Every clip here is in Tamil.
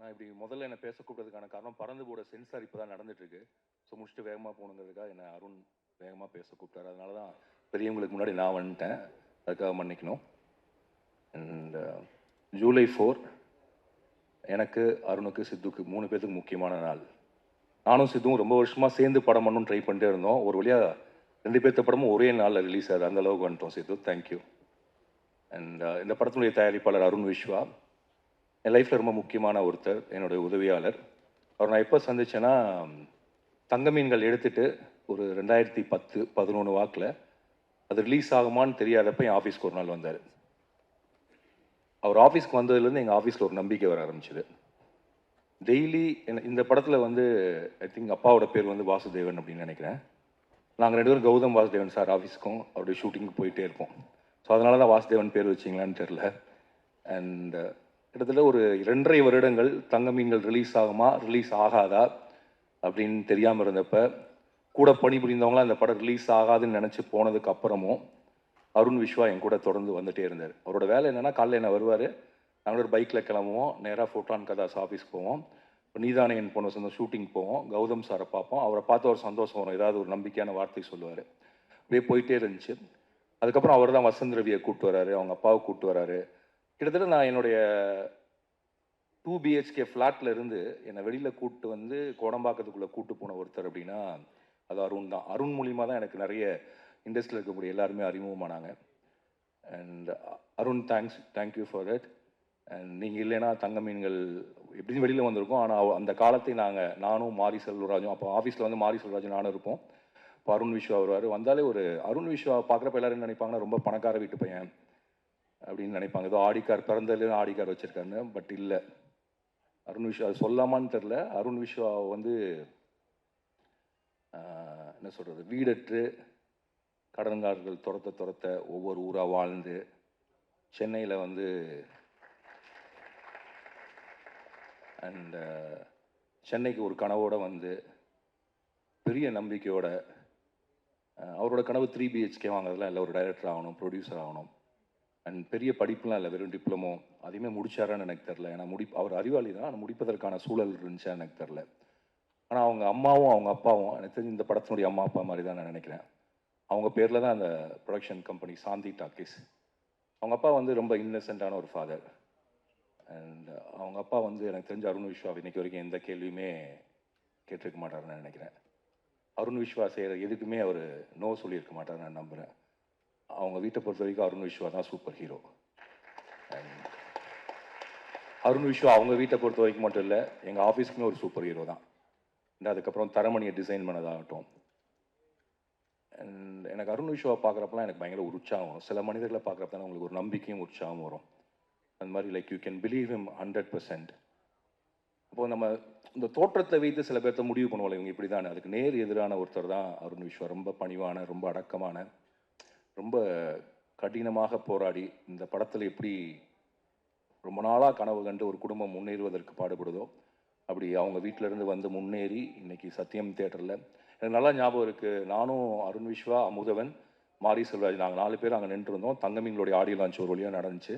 நான் இப்படி முதல்ல என்னை பேச கூப்பிட்டதுக்கான காரணம் பறந்து போட சென்சார் இப்போ தான் நடந்துட்டுருக்கு. ஸோ முடிச்சுட்டு வேகமாக போகணுங்கிறதுக்காக என்னை அருண் வேகமாக பேச கூப்பிட்டாரு. அதனால தான் பெரியவங்களுக்கு முன்னாடி நான் வந்துட்டேன். அதுக்காக மன்னிக்கணும். அண்ட் ஜூலை 4 எனக்கு, அருணுக்கு, சித்துக்கு 3 பேருக்கு முக்கியமான நாள். நானும் சித்துவும் ரொம்ப வருஷமாக சேர்ந்து படம் பண்ணணும்னு ட்ரை பண்ணிட்டே இருந்தோம். ஒரு வழியாக 2 பேர்த்த படமும் ஒரே நாளில் ரிலீஸ் ஆகுது. அந்த அளவுக்கு வந்துட்டோம் சித்து. தேங்க்யூ. அண்ட் இந்த படத்தினுடைய தயாரிப்பாளர் அருண் விஸ்வா என் லைஃப்பில் ரொம்ப முக்கியமான ஒருத்தர், என்னுடைய உதவியாளர். அவர் நான் எப்போ சந்தித்தேன்னா, தங்கமீன்கள் எடுத்துட்டு ஒரு 2010-11 வாக்கில் அது ரிலீஸ் ஆகுமான்னு தெரியாதப்ப என் ஆஃபீஸ்க்கு ஒரு நாள் வந்தார். அவர் ஆஃபீஸ்க்கு வந்ததுலேருந்து எங்கள் ஆஃபீஸில் ஒரு நம்பிக்கை வர ஆரம்பிச்சுது. டெய்லி இந்த படத்தில் ஐ திங்க் அப்பாவோட பேர் வாசுதேவன் அப்படின்னு நினைக்கிறேன். நாங்கள் 2 பேரும் கௌதம் வாசுதேவன் சார் ஆஃபீஸ்க்கும் அவருடைய ஷூட்டிங்க்கு போயிட்டே இருப்போம். ஸோ அதனால தான் வாசுதேவன் பேர் வச்சிங்களான்னு தெரில. அண்ட் கிட்டத்தட்ட ஒரு 2.5 வருடங்கள் தங்கமீன்கள் ரிலீஸ் ஆகுமா ரிலீஸ் ஆகாதா அப்படின்னு தெரியாமல் இருந்தப்ப கூட பணிபுரிந்தவங்களாம் அந்த படம் ரிலீஸ் ஆகாதுன்னு நினச்சி போனதுக்கு அப்புறமும் அருண் விஸ்வா என் கூட தொடர்ந்து வந்துகிட்டே இருந்தார். அவரோட வேலை என்னென்னா, காலையில் என்ன வருவார், நாங்கள் ஒரு பைக்கில் கிளம்புவோம், நேராக ஃபோட்டான் கதாஸ் ஆஃபீஸ்க்கு போவோம். நீதானே என் பொண்ணு சொந்த ஷூட்டிங் போவோம், கௌதம் சாரை பார்ப்போம். அவரை பார்த்து ஒரு சந்தோஷம் வரும், ஏதாவது ஒரு நம்பிக்கையான வார்த்தை சொல்லுவார். அப்படியே போயிட்டே இருந்துச்சு. அதுக்கப்புறம் அவர் தான் வசந்த் ரவியை கூப்பிட்டு வராரு, அவங்க அப்பாவை கூப்பிட்டு வராரு. கிட்டத்தட்ட நான் என்னுடைய 2 BHK ஃப்ளாட்டில் இருந்து என்னை வெளியில் கூப்பிட்டு கோடம்பாக்கத்துக்குள்ளே கூப்பிட்டு போன ஒருத்தர் அப்படின்னா அது அருண் தான். அருண் மூலியமாக தான் எனக்கு நிறைய இண்டஸ்ட்ரியில் இருக்கக்கூடிய எல்லாருமே அறிமுகமானாங்க. And Arun thank you for that. And நீங்கள் இல்லைன்னா தங்கமீன்கள் எப்படியும் வெளியில் வந்திருக்கோம். ஆனால் அந்த காலத்தை நானும் மாரி செல்வராஜும், அப்போ ஆஃபீஸில் மாரி செல்வராஜும் நானும் இருப்போம். இப்போ அருண் விஸ்வா வருவார். வந்தாலே ஒரு அருண் விஸ்வா பார்க்குறப்ப எல்லாரும் என்ன நினைப்பாங்கன்னா, ரொம்ப பணக்கார வீட்டு பையன் அப்படின்னு நினைப்பாங்க. ஏதோ ஆடிக்கார் பிறந்ததுலேயும் ஆடிக்கார் வச்சுருக்காருன்னு. பட் இல்லை, அருண் விஸ்வா அது சொல்லாமான்னு தெரில. அருண் விஸ்வா என்ன சொல்கிறது, வீடற்று கடன்காரர்கள் துரத்த ஒவ்வொரு ஊராக வாழ்ந்து சென்னையில் அண்ட் சென்னைக்கு ஒரு கனவோடு பெரிய நம்பிக்கையோட அவரோட கனவு 3 BHK வாங்குறதுலாம் இல்லை, ஒரு டைரக்டர் ஆகணும், ப்ரொடியூசர் ஆகணும். அண்ட் பெரிய படிப்புலாம் இல்லை, வெறும் டிப்ளமோ. அதையுமே முடிச்சாரான்னு எனக்கு தெரில. ஏன்னா அவர் அறிவாளி தான், ஆனால் முடிப்பதற்கான சூழல் இருந்துச்சா எனக்கு தெரில. ஆனால் அவங்க அம்மாவும் அவங்க அப்பாவும் எனக்கு தெரிஞ்சு இந்த படத்தினுடைய அம்மா அப்பா மாதிரி தான் நான் நினைக்கிறேன். அவங்க பேரில் தான் அந்த ப்ரொடக்ஷன் கம்பெனி சாந்தி டாக்கீஸ். அவங்க அப்பா ரொம்ப இன்னசென்ட்டான ஒரு ஃபாதர். அண்ட் அவங்க அப்பா எனக்கு தெரிஞ்ச அருண் விஸ்வா இன்னைக்கு வரைக்கும் எந்த கேள்வியுமே கேட்டிருக்க மாட்டாருன்னு நினைக்கிறேன். அருண் விஸ்வா செய்கிற எதுக்குமே அவர் நோ சொல்லியிருக்க மாட்டார் நான் நம்புகிறேன். அவங்க வீட்டை பொறுத்த வரைக்கும் அருண் விஸ்வா தான் சூப்பர் ஹீரோ. அருண் விஸ்வா அவங்க வீட்டை பொறுத்த வரைக்கும் மட்டும் இல்லை, எங்கள் ஆஃபீஸ்க்குமே ஒரு சூப்பர் ஹீரோ தான். அதுக்கப்புறம் தரமணியை டிசைன் பண்ணதாகட்டும். அண்ட் எனக்கு அருண் விஸ்வா பார்க்குறப்பெல்லாம் எனக்கு பயங்கர ஒரு உற்சாகம் வரும். சில மனிதர்களை பார்க்குறப்ப தான் உங்களுக்கு ஒரு நம்பிக்கையும் உற்சாகம் வரும். அந்த மாதிரி like you can believe him 100%. அப்போது நம்ம இந்த தோற்றத்தை வைத்து சில பேர்த்த முடிவு பண்ணுவோம், இவங்க இப்படி தானே. அதுக்கு நேர் எதிரான ஒருத்தர் தான் அருண் விஸ்வா. ரொம்ப பணிவான, ரொம்ப அடக்கமான, ரொம்ப கடினமாக போராடி இந்த படத்தில் எப்படி ரொம்ப நாளாக கனவு கண்டு ஒரு குடும்பம் முன்னேறுவதற்கு பாடுபடுதோ, அப்படி அவங்க வீட்டிலேருந்து முன்னேறி இன்னைக்கு சத்தியம் தியேட்டரில் எனக்கு நல்லா ஞாபகம் இருக்குது. நானும் அருண் விஸ்வா, அமுதவன், மாரி செல்வராஜ் நாங்கள் 4 பேர் அங்கே நின்றுருந்தோம். தங்கமீன்களுடைய ஆடியோ லான்ச் ஒரு வழியாக நடந்துச்சு.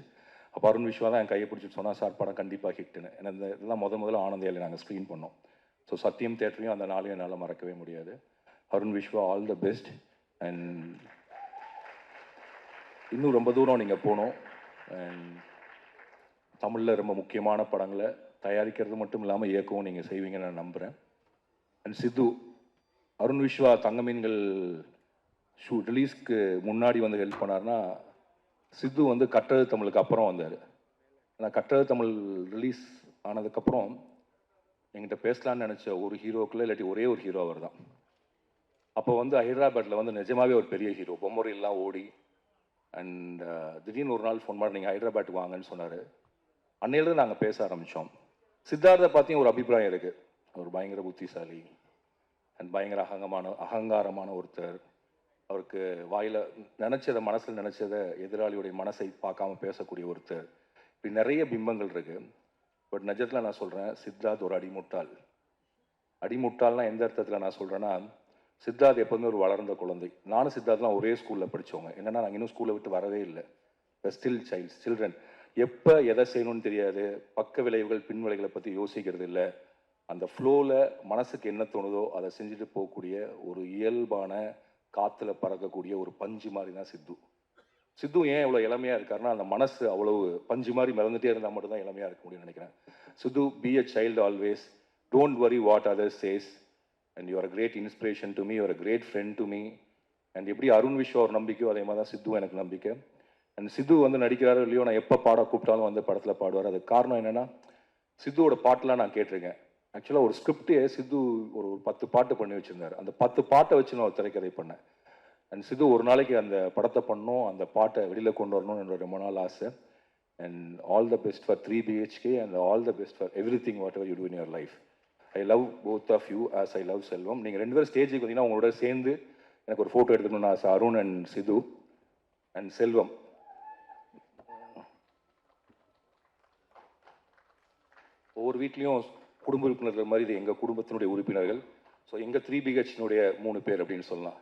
அப்போ அருண் விஸ்வா தான் என் கையை பிடிச்சிட்டு சொன்னால், சார் படம் கண்டிப்பாக ஹிட்டுன்னு. ஏன்னா இதெல்லாம் முதல்ல ஆனந்தையில் நாங்கள் ஸ்க்ரீன் பண்ணோம். ஸோ சத்தியம் தியேட்டரையும் அந்த நாளையும் என்னால் மறக்கவே முடியாது. Arun Viswa, all the best. And இன்னும் ரொம்ப தூரம் நீங்கள் போகணும். அண்ட் தமிழில் ரொம்ப முக்கியமான படங்களை தயாரிக்கிறது மட்டும் இல்லாமல் இயக்கவும் நீங்கள் செய்வீங்கன்னு நான் நம்புகிறேன். அண்ட் சித்து, அருண் விஸ்வா தங்கமீன்கள் ரிலீஸ்க்கு முன்னாடி ஹெல்ப் பண்ணார்னா, சித்து கட்டது தமிழுக்கு அப்புறம் வந்தார். ஆனால் கட்டது தமிழ் ரிலீஸ் ஆனதுக்கப்புறம் என்கிட்ட பேசலான்னு நினச்ச ஒரு ஹீரோக்குள்ள இல்லாட்டி ஒரே ஒரு ஹீரோ அவர் தான். அப்போ ஹைதராபாத்தில் நிஜமாகவே ஒரு பெரிய ஹீரோ, பொம்மரையெல்லாம் ஓடி. அண்ட் திடீர்னு ஒரு நாள் ஃபோன் பண்ணி நீங்கள் ஹைதராபாத்துக்கு வாங்கன்னு சொன்னார். அன்னையிலேருந்து நாங்கள் பேச ஆரம்பித்தோம். சித்தார்த்தை பற்றியும் ஒரு அபிப்பிராயம் இருக்குது. அவர் பயங்கர புத்திசாலி அண்ட் பயங்கர அகங்காரமான ஒருத்தர். அவருக்கு வாயில் நினச்சதை, மனசில் நினச்சதை எதிராளியுடைய மனசை பார்க்காம பேசக்கூடிய ஒருத்தர். இப்படி நிறைய பிம்பங்கள் இருக்குது. பட் நிஜத்தில் நான் சொல்கிறேன், சித்தார்த் ஒரு அடிமுட்டாள். அடிமுட்டாள்னா எந்த அர்த்தத்தில் நான் சொல்கிறேன்னா, சித்தார்த் எப்போதுமே ஒரு வளர்ந்த குழந்தை. நானும் சித்தார்த்லாம் ஒரே ஸ்கூலில் படித்தவங்க. என்னென்னா நாங்கள் இன்னும் ஸ்கூலை விட்டு வரவே இல்லை. Still children. எப்போ எதை செய்யணும்னு தெரியாது, பக்க விளைவுகள் பின் விளைவுகளை பற்றி யோசிக்கிறது இல்லை. அந்த ஃப்ளோவில் மனசுக்கு என்ன தோணுதோ அதை செஞ்சுட்டு போகக்கூடிய ஒரு இயல்பான காற்றுல பறக்கக்கூடிய ஒரு பஞ்சு மாதிரி தான் சித்து. சித்து ஏன் இவ்வளோ இளமையாக இருக்காருன்னா, அந்த மனசு அவ்வளவு பஞ்சு மாதிரி மிதந்துட்டே இருந்தால் மட்டும்தான் இளமையாக இருக்க முடியும்னு நினைக்கிறேன். Sidhu, be a child always, don't worry what others says, and you're a great inspiration to me, you're a great friend to me. And எப்படி அருண் விஷ் ஒரு நம்பிக்கையோ அதே மாதிரி தான் சித்து எனக்கு நம்பிக்கை. அண்ட் சித்து வந்து நடிக்கிறாரோ இல்லையோ, நான் எப்போ பாட கூப்பிட்டாலும் வந்து படத்தில் பாடுவார். அதுக்கு காரணம் என்னென்னா, சித்துவோட பாட்டெலாம் நான் கேட்டிருக்கேன். ஆக்சுவலாக ஒரு ஸ்கிரிப்டே சித்து ஒரு 10 பாட்டு பண்ணி வச்சுருந்தார். அந்த 10 பாட்டை வச்சு நான் ஒரு திரைக்கதை பண்ணேன். அண்ட் சித்து ஒரு நாளைக்கு அந்த படத்தை பண்ணணும், அந்த பாட்டை வெளியில் கொண்டு வரணும்னு என்னோட ரொம்ப நாள் ஆசை. And all the best for 3 BHK and all the best for everything whatever you do in your life. I love both of you as I love Selvam. நீங்கள் 2 பேரும் ஸ்டேஜுக்கு வந்தீங்கன்னா உங்களோட சேர்ந்து எனக்கு ஒரு ஃபோட்டோ எடுத்துக்கணும்னு ஆசை. அருண் அண்ட் சித்து அண்ட் செல்வம். ஒவ்வொரு வீட்லேயும் குடும்ப உறுப்பினர்கள் மாதிரி இது எங்கள் குடும்பத்தினுடைய உறுப்பினர்கள். ஸோ எங்கள் 3 BHனுடைய 3 பேர் அப்படின்னு சொல்லலாம்.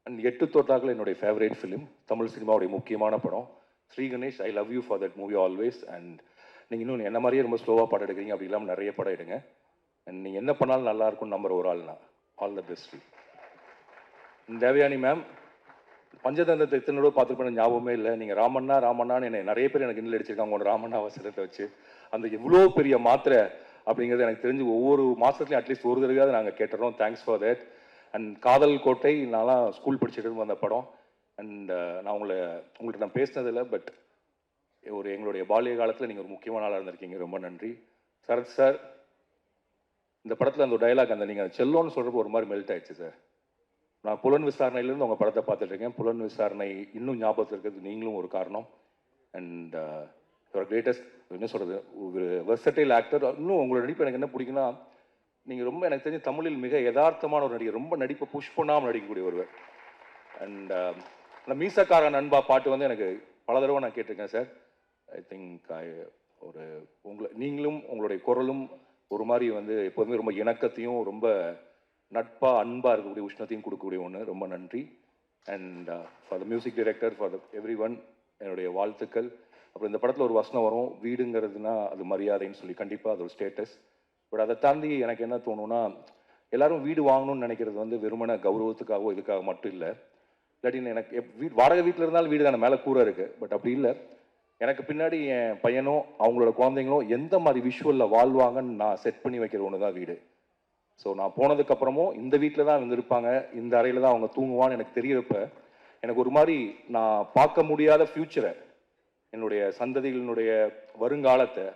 அண்ட் 8 தோட்டாக்கள் என்னுடைய ஃபேவரேட் ஃபிலிம், தமிழ் சினிமாவுடைய முக்கியமான படம். Sri Ganesh, I love you for that movie always. And நீங்கள் இன்னும் என்ன மாதிரியே ரொம்ப ஸ்லோவாக படம் எடுக்கிறீங்க, அப்படி இல்லாமல் நிறைய படம் எடுங்க. அண்ட் நீங்கள் என்ன பண்ணாலும் நல்லா இருக்கும்னு நம்புற ஒரு ஆள் நான். All the best. Devayani ma'am, பஞ்சதந்திரத்தை எத்தனை தடவை பார்த்துருப்பேன் ஞாபகமே இல்லை. நீங்கள் ராமண்ணா ராமண்ணான்னு என்னை நிறைய பேர் எனக்கு இன்னில் அடிச்சிருக்காங்க உங்களோட ராமண்ணா அவசரத்தை வச்சு. அந்த எவ்வளோ பெரிய மாத்திரை அப்படிங்கிறது எனக்கு தெரிஞ்சு ஒவ்வொரு மாதத்துலையும் அட்லீஸ்ட் ஒரு தடவையாவது நாங்கள் கேட்டுறோம். Thanks for that. And Kadhal Kottai, நான்லாம் ஸ்கூல் படிச்சுட்டு வந்த படம். அண்ட் நான் உங்கள்கிட்ட நான் பேசினதில்லை, பட் எங்களுடைய பால்ய காலத்தில் நீங்கள் ஒரு முக்கியமான ஆளாக இருந்திருக்கீங்க. ரொம்ப நன்றி. சரத் சார், இந்த படத்தில் அந்த டைலாக், அந்த நீங்கள் செல்லோன்னு சொல்கிறப்போ ஒரு மாதிரி மெல்ட் ஆயிடுச்சு சார். நான் புலன் விசாரணையிலேருந்து உங்கள் படத்தை பார்த்துட்ருக்கேன். புலன் விசாரணை இன்னும் ஞாபகத்தில் இருக்கிறது நீங்களும் ஒரு காரணம். அண்ட் ஒரு கிரேட்டஸ்ட், என்ன சொல்கிறது, ஒரு வெர்சடைல் ஆக்டர். இன்னும் உங்களோட நடிப்பு எனக்கு என்ன பிடிக்குன்னா, நீங்கள் ரொம்ப எனக்கு தெரிஞ்ச தமிழில் மிக யதார்த்தமான ஒரு நடிகர். ரொம்ப நடிப்பை புஷ் பண்ணாமல் நடிக்கக்கூடிய ஒருவர். அண்ட் அந்த மீசக்கார நண்பா பாட்டு வந்து எனக்கு பல தடவை நான் கேட்டிருக்கேன் சார். ஐ திங்க் நீங்களும் உங்களுடைய குரலும் ஒரு மாதிரி வந்து எப்போதுமே ரொம்ப இணக்கத்தையும் ரொம்ப நட்பாக அன்பாக இருக்கக்கூடிய உஷ்ணத்தையும் கொடுக்கக்கூடிய ஒன்று. ரொம்ப நன்றி. And for the music director, for the every one, என்னுடைய வாழ்த்துக்கள். அப்புறம் இந்த படத்தில் ஒரு வசனம் வரும், வீடுங்கிறதுனா அது மரியாதைன்னு சொல்லி. கண்டிப்பாக அது ஒரு ஸ்டேட்டஸ். பட் அதை தாண்டி எனக்கு என்ன தோணுன்னா, எல்லாரும் வீடு வாங்கணும்னு நினைக்கிறது வந்து வெறுமன கௌரவத்துக்காகவோ இதுக்காக மட்டும் இல்லை. இல்லாட்டின்னு எனக்கு வாடகை வீட்டில் இருந்தாலும் வீடு தானே, மேலே கூரை இருக்குது. பட் அப்படி இல்லை. எனக்கு பின்னாடி என் பையனோ அவங்களோட குழந்தைங்களோ எந்த மாதிரி விஷுவலில் வாழ்வாங்கன்னு நான் செட் பண்ணி வைக்கிற ஒன்று தான் வீடு. ஸோ நான் போனதுக்கப்புறமும் இந்த வீட்டில் தான் அவங்க இருப்பாங்க, இந்த அறையில் தான் அவங்க தூங்குவான்னு எனக்கு தெரியறப்ப எனக்கு ஒரு மாதிரி நான் பார்க்க முடியாத ஃப்யூச்சரை, என்னுடைய சந்ததிகளினுடைய வருங்காலத்தை,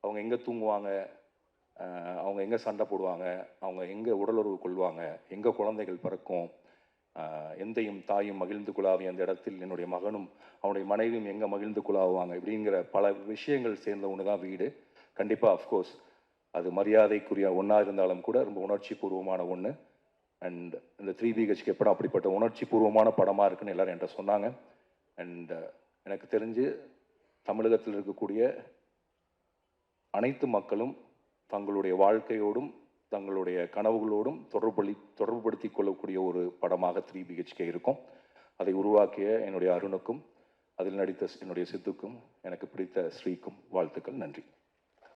அவங்க எங்கே தூங்குவாங்க, அவங்க எங்கே சண்டை போடுவாங்க, அவங்க எங்கே உடலுறவு கொள்வாங்க, எங்கே குழந்தைகள் பிறக்கும், எந்தையும் தாயும் மகிழ்ந்து குழாவி அந்த இடத்தில் என்னுடைய மகனும் அவனுடைய மனைவியும் எங்கே மகிழ்ந்து குழாவுவாங்க, இப்படிங்கிற பல விஷயங்கள் சேர்ந்த ஒன்று தான் வீடு. கண்டிப்பாக அஃப்கோர்ஸ் அது மரியாதைக்குரிய ஒன்றா இருந்தாலும் கூட ரொம்ப உணர்ச்சி பூர்வமான ஒன்று. அண்ட் இந்த 3 BHK படம் அப்படிப்பட்ட உணர்ச்சி பூர்வமான படமாக இருக்குன்னு எல்லோரும் என்கிட்ட சொன்னாங்க. அண்ட் எனக்கு தெரிஞ்சு தமிழகத்தில் இருக்கக்கூடிய அனைத்து மக்களும் தங்களுடைய வாழ்க்கையோடும் தங்களுடைய கனவுகளோடும் தொடர்புபடுத்தி கொள்ளக்கூடிய ஒரு படமாக 3 BHK இருக்கும். அதை உருவாக்கிய என்னுடைய அருணுக்கும் அதில் நடித்த என்னுடைய சித்துக்கும் எனக்கு பிடித்த ஸ்ரீக்கும் வாழ்த்துக்கள். நன்றி.